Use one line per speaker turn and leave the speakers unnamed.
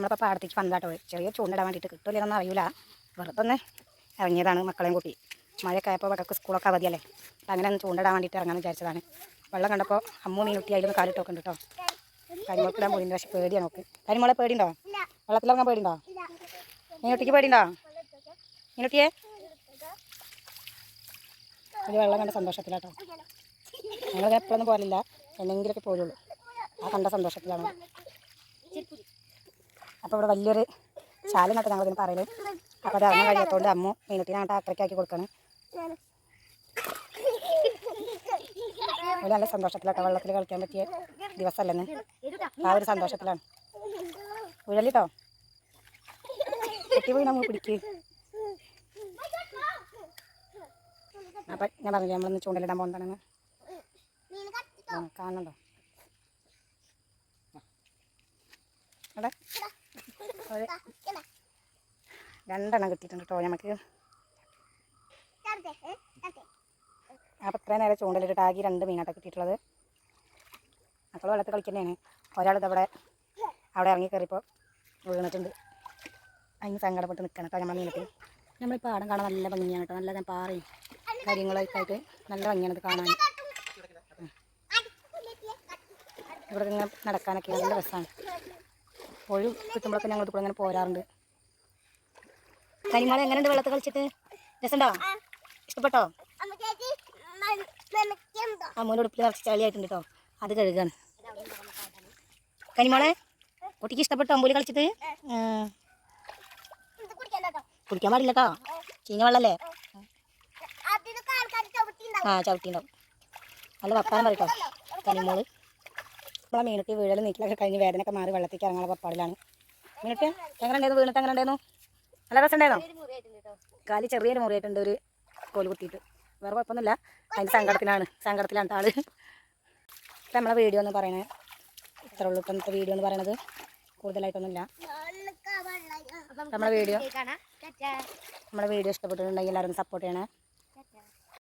നമ്മളിപ്പോൾ പാടത്തേക്ക് വന്നതാട്ടോ. ചെറിയ ചൂണ്ടിടാൻ വേണ്ടിയിട്ട് കിട്ടില്ലെന്നൊന്നും അറിയില്ല. വെറുതെ ഒന്ന് ഇറങ്ങിയതാണ് മക്കളെയും കൂട്ടി. മഴയൊക്കെ ആയപ്പോൾ ഇവിടെയൊക്കെ സ്കൂളൊക്കെ അവധിയല്ലേ. അപ്പം അങ്ങനെ ഒന്ന് ചൂണ്ടിടാൻ വേണ്ടിയിട്ട് ഇറങ്ങാമെന്ന് വിചാരിച്ചതാണ്. വെള്ളം കണ്ടപ്പോൾ അമ്മു മീനുട്ടി അതിലൊന്ന് കാലിട്ടൊക്കെ ഉണ്ട് കേട്ടോ. കരിമോൾക്കിടാൻ പോയിട്ടുണ്ട്. പക്ഷേ പേടിയാണ് നോക്ക്. കരിമോളെ പേടിയുണ്ടോ? വെള്ളത്തിലിറങ്ങാൻ പേടിയുണ്ടോ? മീനുട്ടിക്ക് പേടിയുണ്ടോ? മീനുട്ടിയെ ഒരു വെള്ളം കണ്ട സന്തോഷത്തിലാട്ടോ. ഞങ്ങൾ എപ്പോഴൊന്നും പോലില്ല, എന്നെങ്കിലൊക്കെ പോലുള്ളൂ. ആ കണ്ട സന്തോഷത്തിലാണ്. അപ്പോൾ ഇവിടെ വലിയൊരു ശാല നട്ട് ഞങ്ങളിതിന് പറയല്. അപ്പോൾ അത് ഇറങ്ങാൻ കഴിയാത്തതുകൊണ്ട് അമ്മു മീനുട്ടിനെ അങ്ങോട്ട് അക്കരയ്ക്കാക്കി കൊടുക്കണം. ഒരു നല്ല സന്തോഷത്തിലാട്ടോ. വെള്ളത്തിൽ കളിക്കാൻ പറ്റിയ ദിവസമല്ലെന്ന് ആ ഒരു സന്തോഷത്തിലാണ്. ഉഴലിട്ടോ കുട്ടി പോയി നമ്മൾ പിടിക്ക്. അപ്പം ഞാൻ പറഞ്ഞില്ലേ നമ്മളൊന്ന് ചൂണ്ടലിടാൻ പോകുന്നതാണെന്ന്. കാണുന്നുണ്ടോ? അവിടെ ഒരു 2 എണ്ണം കിട്ടിയിട്ടുണ്ട് കേട്ടോ നമുക്ക്. അപ്പം ഇത്രയും നേരം ചൂണ്ടലിട്ടിട്ട് ആകെ 2 മീനാട്ടോ കിട്ടിയിട്ടുള്ളത്. മക്കൾ വെള്ളത്തിൽ കളിക്കുന്നതാണ്. ഒരാളിതവിടെ അവിടെ ഇറങ്ങി കയറിയപ്പോൾ വീണിട്ടുണ്ട്. അതിന് സങ്കടപ്പെട്ട് നിൽക്കണം കേട്ടോ. നമ്മൾ മീനത്തിൽ നമ്മൾ പാടം കാണാൻ നല്ല ഭംഗിയാണ് കേട്ടോ. നല്ല പാറയും കാര്യങ്ങളൊക്കെ ആയിട്ട് നല്ല ഭംഗിയാണ് ഇത് കാണാൻ. ഇവിടെ ഇങ്ങനെ നടക്കാനൊക്കെ നല്ല രസമാണ്. ഒഴിവ് കിട്ടുമ്പോഴൊക്കെ ഞങ്ങൾ ഇവിടെ ഇങ്ങനെ പോരാറുണ്ട്. കരിമോളെ എങ്ങനെയുണ്ട് വെള്ളത്തിൽ കളിച്ചിട്ട്? രസമുണ്ടോ? ഇഷ്ടപ്പെട്ടോ? അമ്മൂൻ്റെ ഉടുപ്പിൽ നിറച്ച് ചളിയായിട്ടുണ്ട് കേട്ടോ. അത് കഴുകാണ്. കരിമോളെ കുട്ടിക്ക് ഇഷ്ടപ്പെട്ടോ അമ്പൂല് കളിച്ചിട്ട്? കുടിക്കാൻ പാടില്ല കേട്ടോ, ചീഞ്ഞ വെള്ളല്ലേ. ആ ചവിട്ടിണ്ടാവും. നല്ല വർത്താനം പറയട്ടോ കരിമോള്. നമ്മളെ മീനുട്ടി വീഴലും നീക്കലൊക്കെ കഴിഞ്ഞ് വേദനയൊക്കെ മാറി വെള്ളത്തേക്ക് ഇറങ്ങാനുള്ള പുറപ്പാടിലാണ്. മീനുട്ടി എങ്ങനെ ഉണ്ടായിരുന്നു? വീണിട്ട് എങ്ങനെ ഉണ്ടായിരുന്നു? നല്ല രസം ഉണ്ടായിരുന്നോ? കാല് ചെറിയൊരു മുറിയായിട്ടുണ്ട്, ഒരു കോല് കുത്തിയിട്ട്. വേറെ കുഴപ്പമൊന്നുമില്ല. അതിൻ്റെ സങ്കടത്തിലാണ് ആള്. ഇപ്പം നമ്മളെ വീഡിയോ എന്ന് പറയണേ ഇത്ര ഉള്ളൂ. ഇപ്പം ഇന്നത്തെ വീഡിയോ എന്ന് പറയണത് കൂടുതലായിട്ടൊന്നുമില്ല. നമ്മളെ വീഡിയോ ഇഷ്ടപ്പെട്ടിട്ടുണ്ടെങ്കിൽ എല്ലാവരും സപ്പോർട്ട് ചെയ്യണേ.